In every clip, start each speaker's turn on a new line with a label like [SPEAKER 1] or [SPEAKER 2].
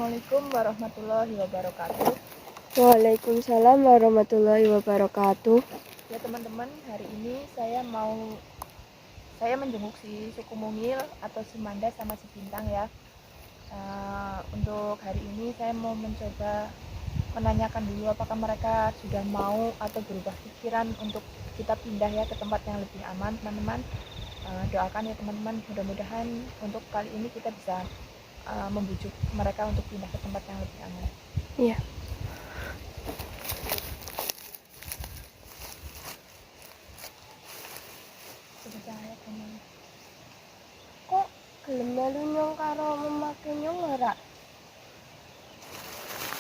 [SPEAKER 1] Assalamualaikum warahmatullahi wabarakatuh.
[SPEAKER 2] Waalaikumsalam warahmatullahi wabarakatuh.
[SPEAKER 1] Ya teman-teman, hari ini saya menjenguk si suku Mungil atau si Manda sama si Bintang ya. Untuk hari ini saya mau mencoba menanyakan dulu apakah mereka sudah mau atau berubah pikiran untuk kita pindah ya ke tempat yang lebih aman, teman-teman. Doakan ya teman-teman, mudah-mudahan untuk kali ini kita bisa membujuk mereka untuk pindah ke tempat yang lebih aman.
[SPEAKER 2] Iya.
[SPEAKER 1] Percaya teman.
[SPEAKER 2] Kok gelem melu nyong karo memakai nyong ora?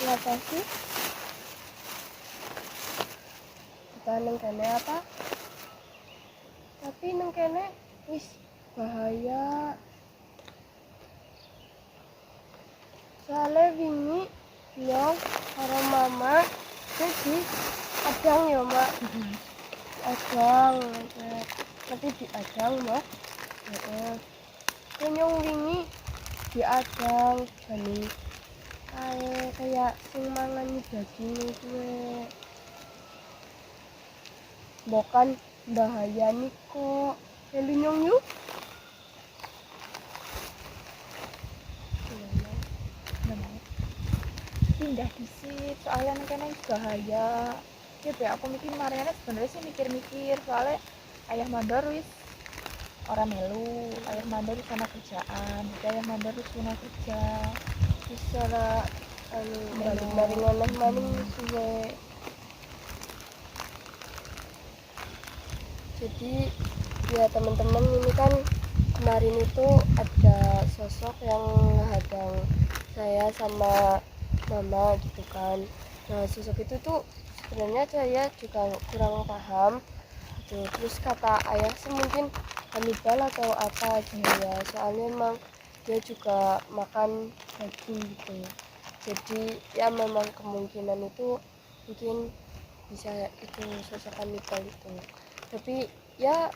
[SPEAKER 2] Kenapa sih? Kita neng kene apa? Tapi neng kene wis bahaya. Soalnya wingi nyong karo mama jadi adang ya mak. Adang nanti di adang mak. Nyong wingi di adang jani kayak sing mangan daging kuwe bukan bahaya nih kok melu nyong yuk
[SPEAKER 1] Pindah disit soalnya kena bahaya ya be aku mikir Mariana sebenarnya sih mikir-mikir soalnya ayah mandor wis orang melu ayah mandor di sana kerjaan jadi ayah mandor di sana kerja
[SPEAKER 2] bisa lah balik maring maning suwe. Jadi ya teman-teman ini kan kemarin itu ada sosok yang menghadang saya sama mama gitu kan. Nah sosok itu tuh sebenarnya saya juga kurang paham gitu. Terus kata ayah sih mungkin kanibal atau apa gitu ya, soalnya emang dia juga makan daging gitu. Jadi ya memang kemungkinan itu mungkin bisa itu sosok kanibal itu, tapi ya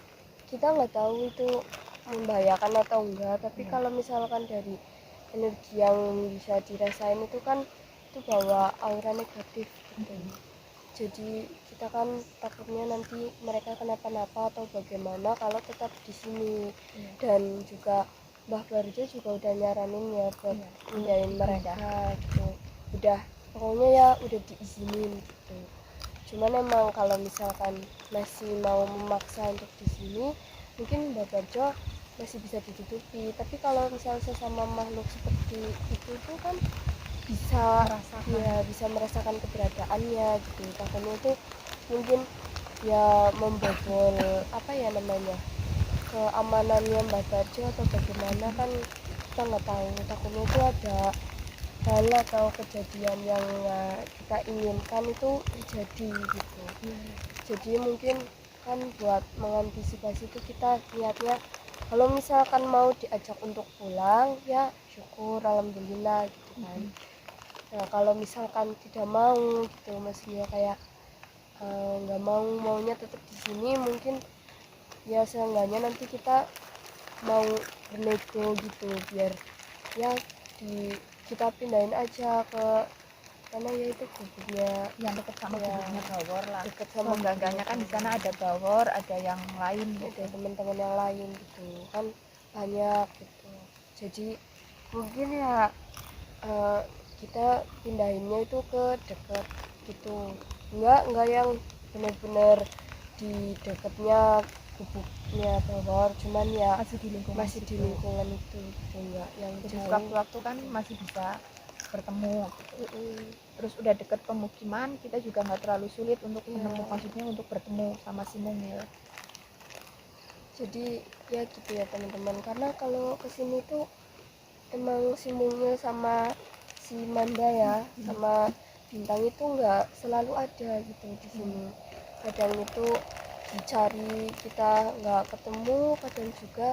[SPEAKER 2] kita nggak tahu itu membahayakan atau enggak. Tapi kalau misalkan dari energi yang bisa dirasain itu kan itu bawa aura negatif gitu. Jadi kita kan takutnya nanti mereka kenapa-napa atau bagaimana kalau tetap di sini. Dan juga Mbah Barjo juga udah nyaranin ya buat pindahin mereka gitu, udah pokoknya ya udah diizinin gitu. Cuman emang kalau misalkan masih mau memaksa untuk di sini mungkin Mbah Barjo masih bisa ditutupi. Tapi kalau misalnya sesama makhluk seperti itu tuh kan bisa merasakan keberadaannya gitu. Takutnya itu mungkin ya membobol apa ya namanya keamanannya Mbak Barjo atau bagaimana kan kita nggak tahu. Takutnya itu ada hal atau kejadian yang kita inginkan itu terjadi gitu. Jadi mungkin kan buat mengantisipasi itu kita niatnya kalau misalkan mau diajak untuk pulang ya syukur alhamdulillah gitu kan. Nah kalau misalkan tidak mau gitu maksudnya kayak nggak maunya tetap di sini, mungkin ya seenggaknya nanti kita mau bernego gitu biar ya kita pindahin aja ke mana ya itu gubuknya
[SPEAKER 1] yang dekat sama gubuknya Bawor lah.
[SPEAKER 2] Dekat sama
[SPEAKER 1] enggaknya kan di sana ada Bawor, ada yang lain gitu.
[SPEAKER 2] Ada teman-teman yang lain gitu kan banyak gitu. Jadi mungkin ya kita pindahinnya itu ke dekat gitu, enggak yang benar-benar di dekatnya gubuknya Bawor, cuman ya masih di lingkungan itu gitu, enggak yang
[SPEAKER 1] jadi
[SPEAKER 2] jauh.
[SPEAKER 1] waktu-waktu kan masih bisa bertemu gitu. Terus udah deket pemukiman kita juga nggak terlalu sulit untuk menemukan, maksudnya untuk bertemu sama si Mungil.
[SPEAKER 2] Jadi ya gitu ya teman-teman, karena kalau kesini tuh emang si Mungil sama si Manda ya sama Bintang itu nggak selalu ada gitu di sini. Kadang itu dicari kita nggak ketemu, kadang juga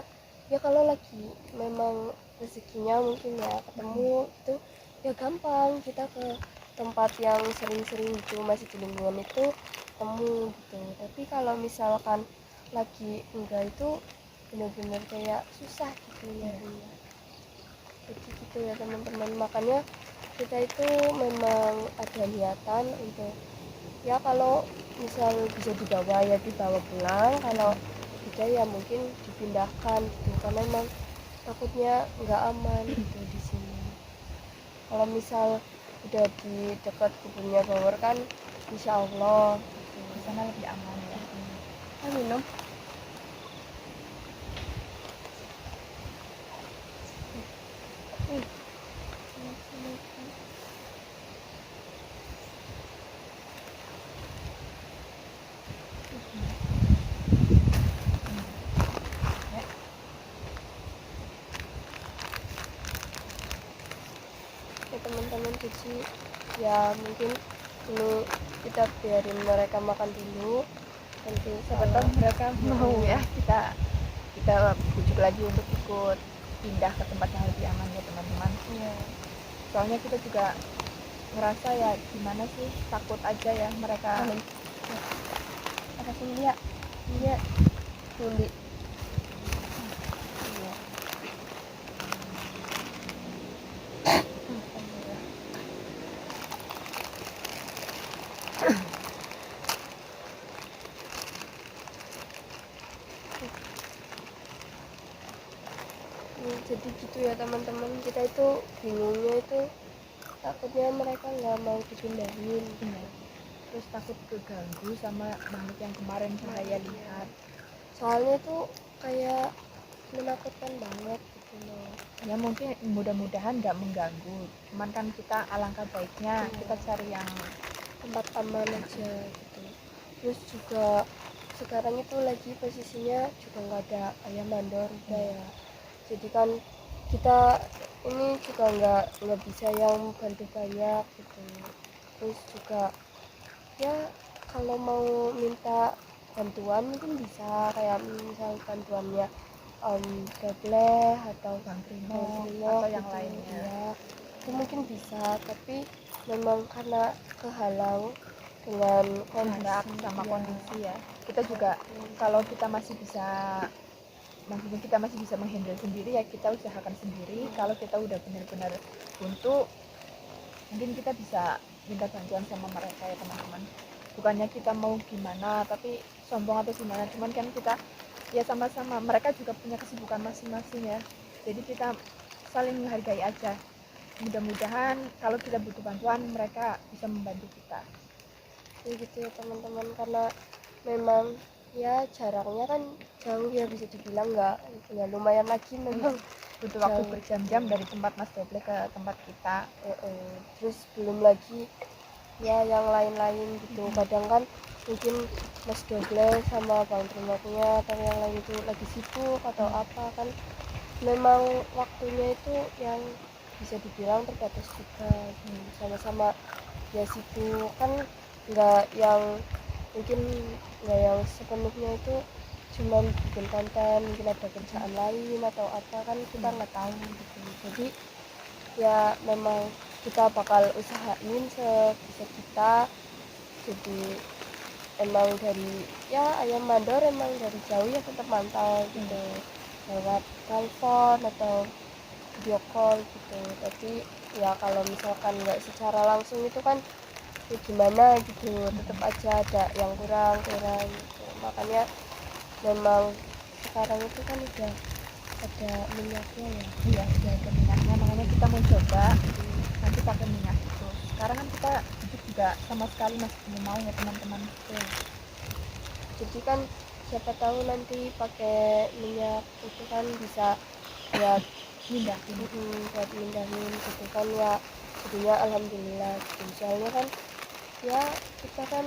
[SPEAKER 2] ya kalau lagi memang rezekinya mungkin ya ketemu itu ya gampang kita ke tempat yang sering-sering itu masih di lingkungan itu ketemu gitu. Tapi kalau misalkan lagi enggak itu benar-benar kayak susah gitu nyarinya. Jadi gitu ya teman-teman, makanya kita itu memang ada niatan untuk ya kalau misal bisa dibawa ya dibawa pulang, kalau tidak ya mungkin dipindahkan gitu karena memang takutnya nggak aman gitu di sini. Kalau misal udah di dekat kebunnya Bawor kan insya Allah gitu.
[SPEAKER 1] Di sana lebih aman ya.
[SPEAKER 2] Minum. Ya teman-teman, jadi ya mungkin ini kita biarin mereka makan dulu, nanti
[SPEAKER 1] Siapa tahu mereka mau ya kita bujuk lagi untuk ikut pindah ke tempat yang lebih aman ya teman-teman.
[SPEAKER 2] Iya.
[SPEAKER 1] Soalnya kita juga ngerasa ya gimana sih, takut aja ya mereka.
[SPEAKER 2] Makasih dia Luli. Iya. Jadi gitu ya teman-teman, kita itu bingungnya itu takutnya mereka nggak mau dipindahin.
[SPEAKER 1] Iya. Terus takut keganggu sama makhluk yang kemarin saya lihat.
[SPEAKER 2] Soalnya itu kayak menakutkan banget gitu loh.
[SPEAKER 1] Ya mungkin mudah-mudahan nggak mengganggu, cuman kan kita alangkah baiknya kita cari yang
[SPEAKER 2] tempat aman aja gitu. Terus juga sekarang itu lagi posisinya juga nggak ada ayam mandor udah ya, jadi kan kita ini juga nggak bisa yang bantu banyak gitu. Terus juga ya kalau mau minta bantuan mungkin bisa, kayak misal bantuannya Gableh atau
[SPEAKER 1] Bang Primo
[SPEAKER 2] Primo
[SPEAKER 1] atau yang
[SPEAKER 2] gitu,
[SPEAKER 1] lainnya.
[SPEAKER 2] ya itu mungkin bisa, tapi memang karena kehalang dengan
[SPEAKER 1] Jarak
[SPEAKER 2] kondisi
[SPEAKER 1] sama
[SPEAKER 2] ya.
[SPEAKER 1] kondisi ya. Kita juga kalau kita masih bisa, maksudnya kita masih bisa menghandle sendiri ya kita usahakan sendiri. Kalau kita udah benar-benar buntu, mungkin kita bisa minta bantuan sama mereka ya teman-teman. Bukannya kita mau gimana tapi sombong atau gimana, cuman kan kita ya sama-sama, mereka juga punya kesibukan masing-masing ya, jadi kita saling menghargai aja. Mudah-mudahan kalau kita butuh bantuan mereka bisa membantu kita
[SPEAKER 2] Ya gitu ya teman-teman, karena memang ya jaraknya kan jauh ya, bisa dibilang nggak ya lumayan lagi memang
[SPEAKER 1] butuh waktu
[SPEAKER 2] jauh.
[SPEAKER 1] berjam-jam dari tempat Mas Doble ke tempat kita.
[SPEAKER 2] Terus belum lagi ya yang lain-lain gitu. Kadang kan mungkin Mas Doble sama Bang Trimatnya atau yang lain itu lagi sibuk atau apa, kan memang waktunya itu yang bisa dibilang terbatas juga. Sama-sama ya sibuk kan, nggak yang mungkin nggak yang sepenuhnya itu cuman bikin konten, mungkin ada kerjaan lain atau apa, kan kita nggak tahu gitu. Jadi ya memang kita bakal usahain sebisa kita. Jadi emang dari ya ayam mandor emang dari jauh ya tetap mantau gitu, lewat telepon atau video call gitu. Tapi ya kalau misalkan nggak secara langsung itu kan ya gimana gitu, tetap aja ada yang kurang gitu. Makanya memang sekarang itu kan udah ada minyaknya ya.
[SPEAKER 1] Iya, udah ada minyaknya, makanya kita mau coba nanti pakai minyak itu. Sekarang kan kita hidup juga sama sekali masih belum mau ya teman-teman.
[SPEAKER 2] Jadi kan siapa tahu nanti pakai minyak itu kan bisa buat
[SPEAKER 1] Mindahin.
[SPEAKER 2] buat mindahin gitu kan ya, jadinya alhamdulillah gitu. Soalnya kan ya kita kan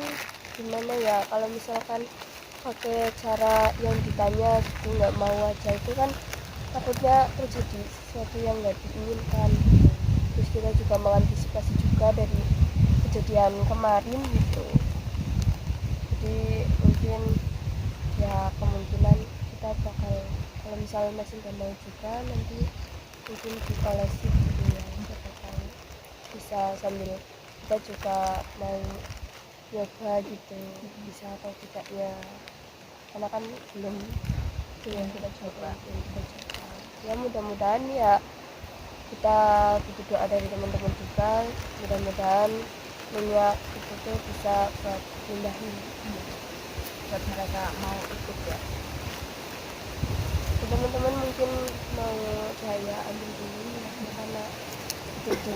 [SPEAKER 2] gimana ya, kalau misalkan pakai cara yang ditanya gitu nggak mau aja, itu kan takutnya terjadi sesuatu yang nggak diinginkan gitu. Terus kita juga mengantisipasi juga dari kejadian kemarin gitu. Jadi mungkin ya kemungkinan kita bakal, kalau misalnya masih nggak mau juga, nanti mungkin diolesin gitu ya, siapa tahu bisa sambil kita juga mau nyoba gitu, bisa atau tidaknya, karena kan belum
[SPEAKER 1] Belum kita coba.
[SPEAKER 2] ya mudah-mudahan ya kita butuh doa dari teman-teman juga, mudah-mudahan minyak itu tuh bisa buat pindahin
[SPEAKER 1] buat mereka mau ikut ya.
[SPEAKER 2] Teman-teman mungkin mau saya ambil dulu ya karena itu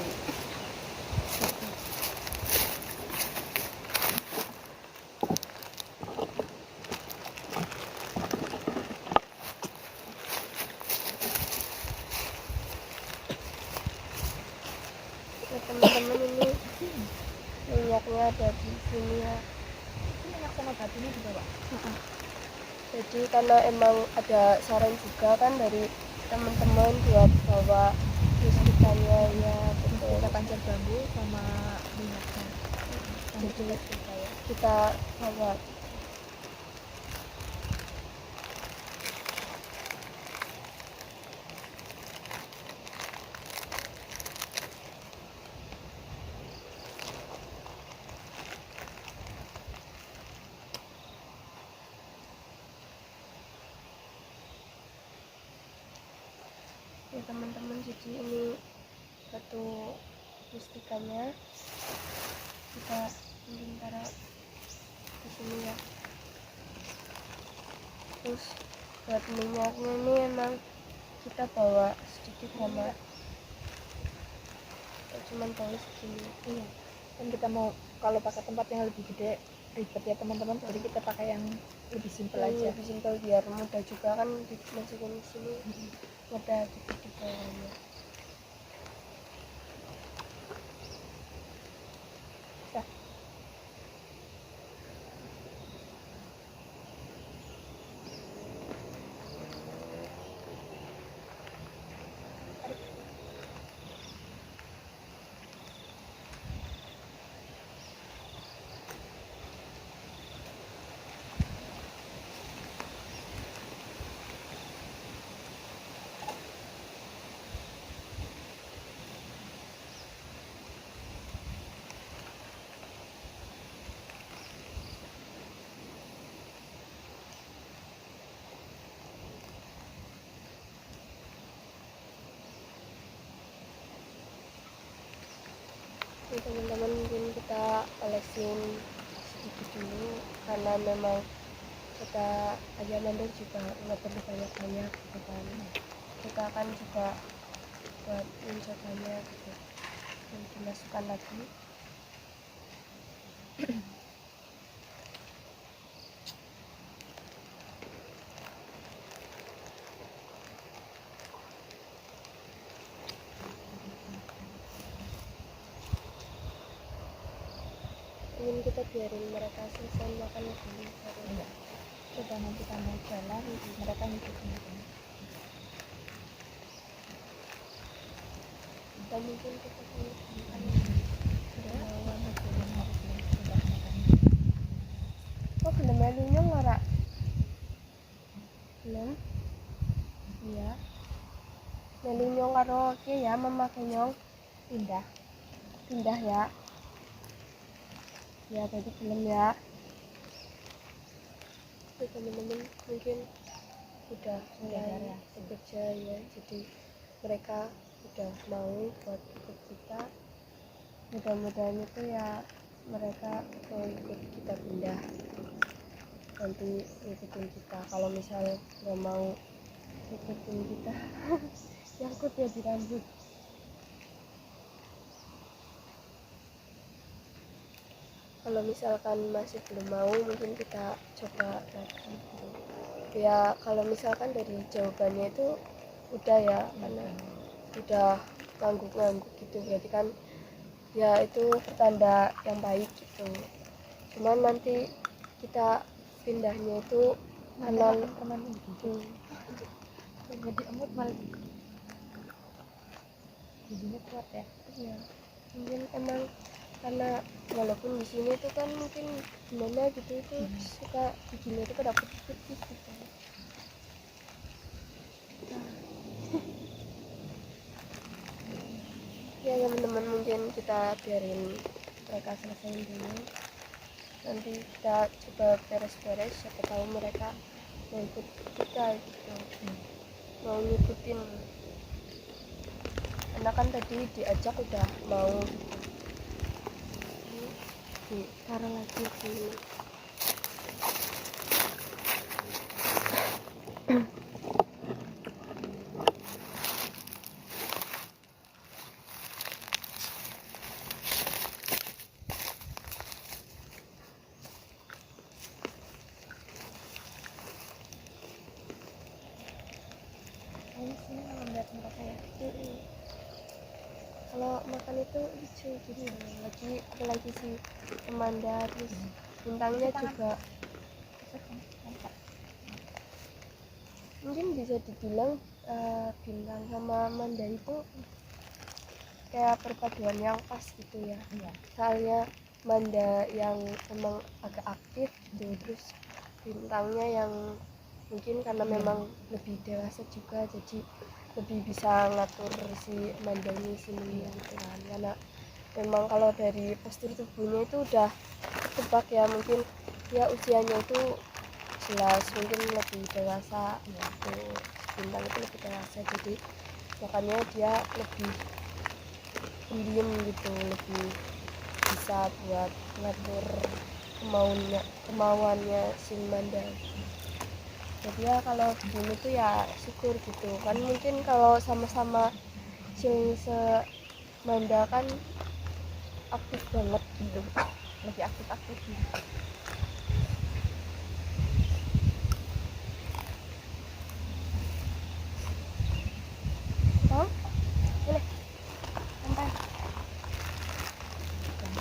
[SPEAKER 2] nah, teman-teman ini minyaknya ada di sini ya.
[SPEAKER 1] Ini minyak sama batunya juga Pak.
[SPEAKER 2] Jadi karena emang ada saran juga kan dari teman-teman buat bawa listrikannya ya betul.
[SPEAKER 1] Kita pancar bambu sama minyaknya.
[SPEAKER 2] Jadi kita bawa. Ya teman-teman, jadi ini batu listrikannya kita mungkin taruh di sini ya. Terus buat minyaknya ini emang kita bawa sedikit sama cuman bawa segini.
[SPEAKER 1] Iya. Kan kita mau kalau pakai tempat yang lebih gede ribet ya teman-teman. Jadi kita pakai yang lebih simpel aja.
[SPEAKER 2] Lebih simpel biar mudah juga kan dimasukin di sini. Mudah gitu di bawahnya. Ini teman-teman mungkin kita olesin sedikit dulu karena memang kita ayam mandor juga nggak perlu banyak-banyak gitu kan. Kita akan juga buat menjaganya gitu dan dimasukkan lagi. Ingin kita biarin mereka selesai makan dulu baru
[SPEAKER 1] Iya. Coba nanti kamu jalan mereka ngikutin aja.
[SPEAKER 2] dan mungkin kita makan
[SPEAKER 1] Sudah lama belum harus sudah makan.
[SPEAKER 2] oh belum melunya ngora belum iya melunya karo oke ya memakai nyong
[SPEAKER 1] Pindah.
[SPEAKER 2] pindah ya ya tadi belum ya. Oke teman-teman mungkin udah mulai
[SPEAKER 1] ya.
[SPEAKER 2] bekerja ya, jadi mereka udah mau buat ikut kita, mudah-mudahan itu ya mereka mau ikut kita pindah nanti ikutin kita. Kalau misal nggak mau ikutin kita nyangkut ya di rambut. Kalau misalkan masih belum mau mungkin kita coba lagi ya. Kalau misalkan dari jawabannya itu udah ya karena udah ngangguk-ngangguk gitu berarti kan ya itu pertanda yang baik gitu. Cuman nanti kita pindahnya itu
[SPEAKER 1] Karena
[SPEAKER 2] karena
[SPEAKER 1] teman jadi emut malah giginya kuat ya.
[SPEAKER 2] ya mungkin emang karena walaupun di sini itu kan mungkin gimana gitu itu suka giginya itu pada putih-putih gitu. Ya teman-teman mungkin kita biarin mereka selesai dulu, nanti kita coba beres-beres siapa tahu mereka mau ikut kita gitu, mau ngikutin karena kan tadi diajak udah mau taruh lagi sini.
[SPEAKER 1] Ini sini kalau melihat mereka ya.
[SPEAKER 2] Kalau makan itu lucu gitu, lagi apalagi si Amanda terus bintangnya
[SPEAKER 1] Tangan.
[SPEAKER 2] juga mungkin bisa dibilang bintang sama Amanda itu kayak perpaduan yang pas gitu ya.
[SPEAKER 1] Iya.
[SPEAKER 2] Soalnya Amanda yang emang agak aktif gitu, terus bintangnya yang mungkin karena memang lebih dewasa juga jadi lebih bisa ngatur si Amanda ini sini gitu kan, karena memang kalau dari postur tubuhnya itu udah tebak ya, mungkin ya usianya itu jelas mungkin lebih dewasa ya, tuh bintang itu lebih dewasa jadi makanya dia lebih pendiam gitu, lebih bisa buat ngatur kemauannya si Amanda. Jadi ya kalau begini tuh ya syukur gitu kan, mungkin kalau sama-sama Manda kan aktif banget gitu,
[SPEAKER 1] Lebih aktif-aktifnya.
[SPEAKER 2] Bang boleh
[SPEAKER 1] Sampai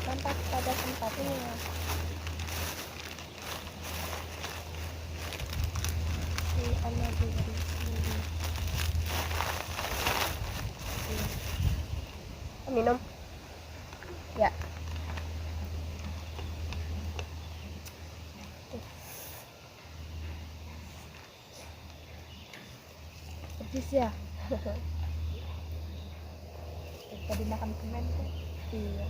[SPEAKER 1] sampai pada tempatnya.
[SPEAKER 2] si anak dari minum ya.
[SPEAKER 1] Pedes ya. Tadi makan semen tuh.
[SPEAKER 2] Iya.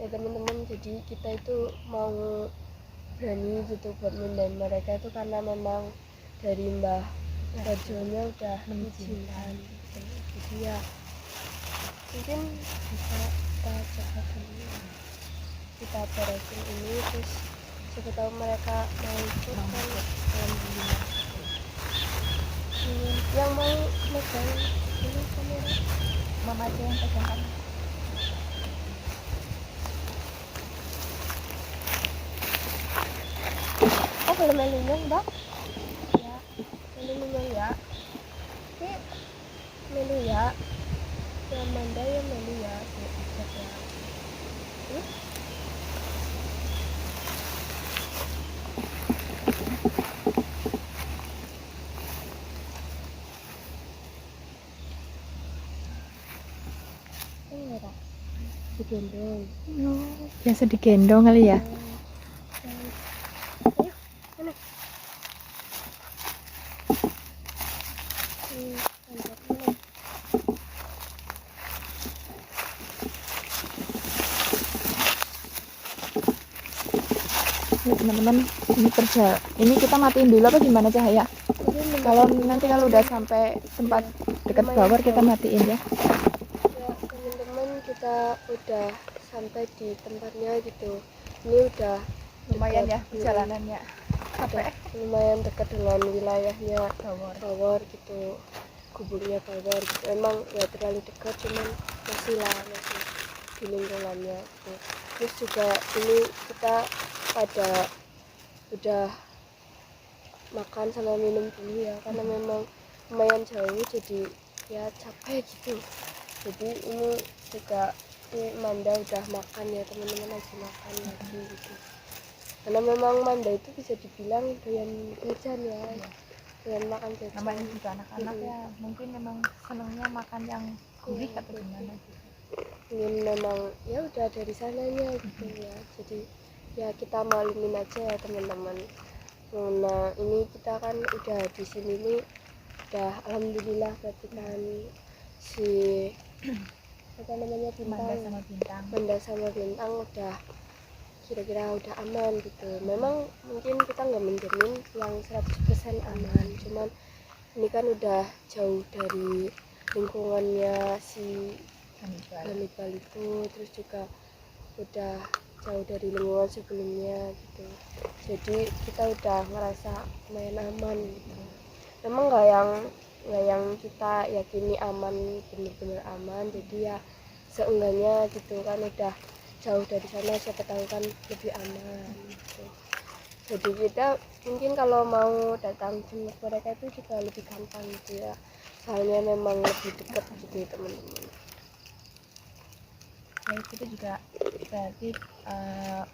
[SPEAKER 2] Ya teman-teman, jadi kita itu mau berani gitu buat mindahin mereka itu karena memang dari Mbah Rajonya udah mengizinkan gitu. Jadi ya mungkin bisa kita coba dulu, kita beresin ini terus siapa tahu mereka mau ikut kan, alhamdulillah. Yang mau megang ini kamera
[SPEAKER 1] Mama aja yang pegang kan.
[SPEAKER 2] oh belum melunyang Mbak
[SPEAKER 1] Ya,
[SPEAKER 2] melunyang ya,
[SPEAKER 1] ini
[SPEAKER 2] melu ya, yang Amanda yang melu ya diajak ya. Ini ya digendong.
[SPEAKER 1] biasa digendong kali ya.
[SPEAKER 2] Ayo, mana? Angkat mana?
[SPEAKER 1] Ini teman-teman, ini kerja. Ini kita matiin dulu apa gimana cahaya? Kalau nanti kalau udah sampai tempat dekat bawah kita matiin ya.
[SPEAKER 2] Ya teman-teman, kita udah sampai di tempatnya gitu. Ini udah
[SPEAKER 1] Lumayan ya
[SPEAKER 2] dekat,
[SPEAKER 1] perjalanannya.
[SPEAKER 2] udah lumayan dekat dengan wilayahnya
[SPEAKER 1] Bawor.
[SPEAKER 2] Bawor gitu, gubernnya Bawor gitu. Emang ya terlalu dekat, cuman masih lah, masih di lingkungannya gitu. Terus juga ini kita pada udah makan sama minum dulu ya, karena memang lumayan jauh jadi ya capek gitu. Jadi ini juga si Manda udah makan ya teman-teman, lagi makan lagi gitu, karena memang Manda itu bisa dibilang doyan jajan ya, doyan makan jajan.
[SPEAKER 1] Namanya juga anak-anak ya, mungkin memang senangnya makan yang gurih atau gimana gitu.
[SPEAKER 2] Ingin memang ya udah dari sananya gitu ya, jadi ya kita maklumin aja ya teman-teman. Nah ini kita kan udah di sini nih, udah alhamdulillah berarti kan si apa namanya
[SPEAKER 1] Manda
[SPEAKER 2] bintang
[SPEAKER 1] sama bintang.
[SPEAKER 2] Manda sama bintang udah kira-kira udah aman gitu. Memang mungkin kita nggak menjamin yang 100% aman, cuman ini kan udah jauh dari lingkungannya si
[SPEAKER 1] Hannibal.
[SPEAKER 2] Hannibal itu, terus juga udah jauh dari lingkungan sebelumnya gitu. Jadi kita udah ngerasa lumayan aman gitu. Memang nggak yang kita yakini aman, bener-bener aman, jadi ya seenggaknya gitu kan udah jauh dari sana, siapa tahu kan lebih aman gitu. Jadi kita mungkin kalau mau datang jenguk mereka itu juga lebih gampang gitu ya, soalnya memang lebih dekat gitu teman-teman.
[SPEAKER 1] Ya itu juga berarti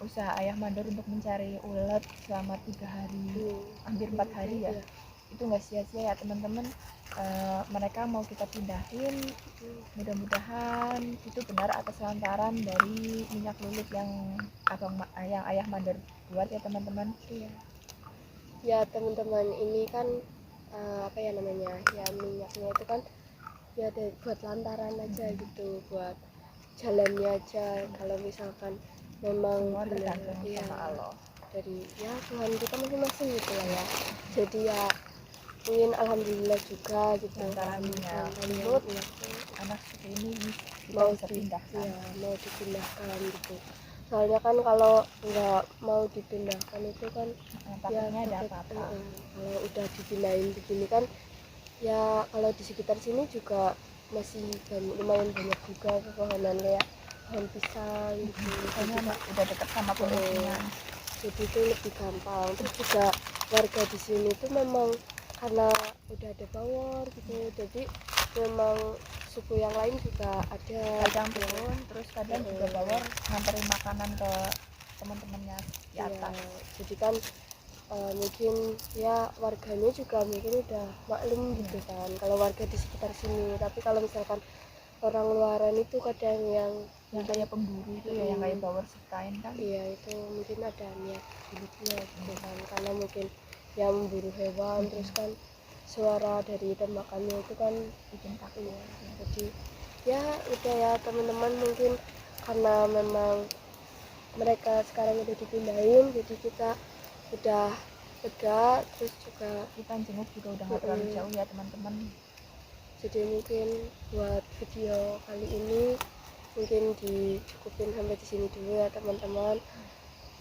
[SPEAKER 1] usaha ayah mandor untuk mencari ulet selama 3 hari, hampir 4 hari ya,
[SPEAKER 2] Iya.
[SPEAKER 1] itu nggak sia-sia ya teman-teman. Mereka mau kita pindahin, mudah-mudahan itu benar atas lantaran dari minyak lulut yang ayah mandor buat ya teman-teman.
[SPEAKER 2] Iya. Ya teman-teman, ini kan apa ya namanya ya, minyaknya itu kan ya buat lantaran aja gitu, buat jalannya aja. Kalau misalkan memang
[SPEAKER 1] Semua
[SPEAKER 2] benar
[SPEAKER 1] tergantung
[SPEAKER 2] ya
[SPEAKER 1] sama Allah.
[SPEAKER 2] dari ya Tuhan kita masing-masing gitu lah ya. Jadi ya mungkin alhamdulillah juga gitu
[SPEAKER 1] Lantaran minyak
[SPEAKER 2] lantaran
[SPEAKER 1] lulut
[SPEAKER 2] minyaknya
[SPEAKER 1] anak suku ini kita
[SPEAKER 2] mau
[SPEAKER 1] bisa pindahkan.
[SPEAKER 2] ya mau dipindahkan gitu. Soalnya kan kalau nggak mau dipindahkan itu kan ya
[SPEAKER 1] Takutnya ada
[SPEAKER 2] takut,
[SPEAKER 1] apa-apa.
[SPEAKER 2] kalau udah dipindahin begini kan ya, kalau di sekitar sini juga masih lumayan banyak juga pepohonan kayak pohon pisang gitu.
[SPEAKER 1] Soalnya udah dekat sama pemukiman.
[SPEAKER 2] Jadi itu lebih gampang. Terus juga warga di sini tuh memang karena udah ada bawor gitu, jadi memang suku yang lain juga ada
[SPEAKER 1] Kadang turun, terus kadang juga bawor nganterin makanan ke teman-temannya di
[SPEAKER 2] ya.
[SPEAKER 1] atas.
[SPEAKER 2] Jadi kan mungkin ya warganya juga mungkin udah maklum gitu kan kalau warga di sekitar sini. Tapi kalau misalkan orang luaran itu kadang yang
[SPEAKER 1] Kayak pemburu itu ya, yang kayak bawor sekain kan.
[SPEAKER 2] iya itu mungkin ada niat buruknya gitu kan, karena mungkin yang memburu hewan, terus kan suara dari tembakannya itu kan
[SPEAKER 1] Bikin takut.
[SPEAKER 2] iya. Jadi ya udah ya teman-teman, mungkin karena memang mereka sekarang udah dipindahin, jadi kita udah lega. Terus juga
[SPEAKER 1] Kita jenguk juga udah nggak terlalu jauh ya teman-teman.
[SPEAKER 2] jadi mungkin buat video kali ini mungkin dicukupin sampai di sini dulu ya teman-teman.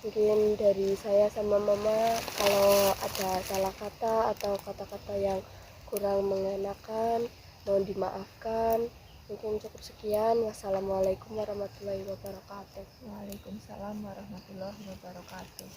[SPEAKER 2] Mungkin dari saya sama mama kalau ada salah kata atau kata-kata yang kurang mengenakan mohon dimaafkan. Mungkin cukup sekian. Wassalamualaikum warahmatullahi wabarakatuh.
[SPEAKER 1] Waalaikumsalam warahmatullahi wabarakatuh.